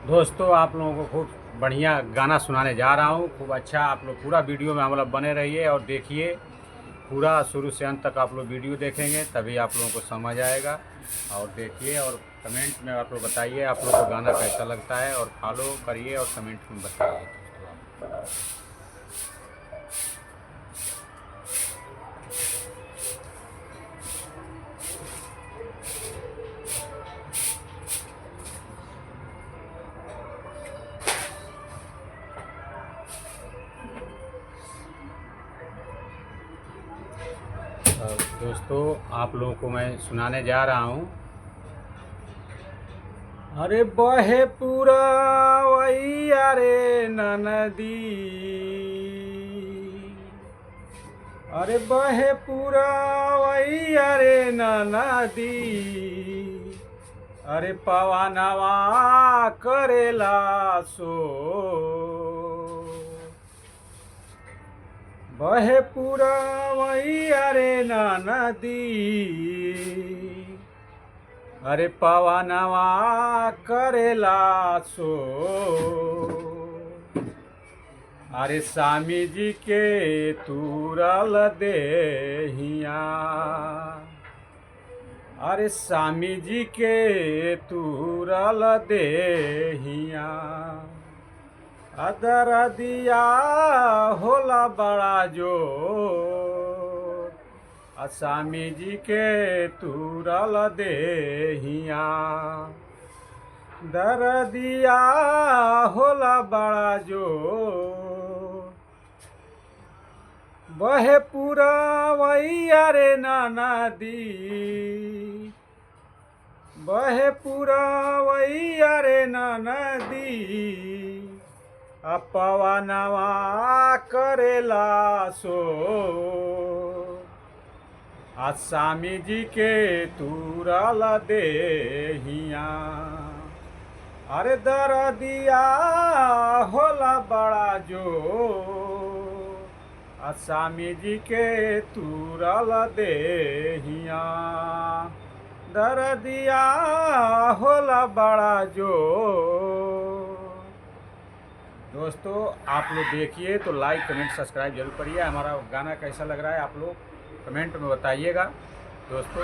दोस्तों आप लोगों को खूब बढ़िया गाना सुनाने जा रहा हूँ। खूब अच्छा आप लोग पूरा वीडियो में मतलब बने रहिए और देखिए पूरा शुरू से अंत तक। आप लोग वीडियो देखेंगे तभी आप लोगों को समझ आएगा। और देखिए और कमेंट में आप लोग बताइए आप लोग को गाना कैसा लगता है, और फॉलो करिए और कमेंट में बताइए दोस्तों आप। दोस्तों आप लोगों को मैं सुनाने जा रहा हूँ। अरे बहे पूरा वैया रे ननदी, अरे बहे पूरा वैया रे ननदी, अरे पवनवा करेला सो, बहे पूरा वैया रे नदी, अरे पवनवा करेला सो, अरे स्वामी जी के तूरल देहिया, अरे स्वामी जी के तूरल देहिया, अदर दिया होला बड़ा जो, स्वामी जी के तूरल देहिया, दर दिया होला बड़ा जो, बहे पूरा वैया रे नदी, बहे पूरा वैया रे नदी, पवनवा करेला सो, स्वामी जी के तूरल देहिया, अरे दर दिया होला बड़ा जो, स्वामी जी के तूरल देहिया, दर दिया होला बड़ा जो। दोस्तों आप लोग देखिए तो लाइक कमेंट सब्सक्राइब जरूर करिए। हमारा गाना कैसा लग रहा है आप लोग कमेंट में बताइएगा दोस्तों।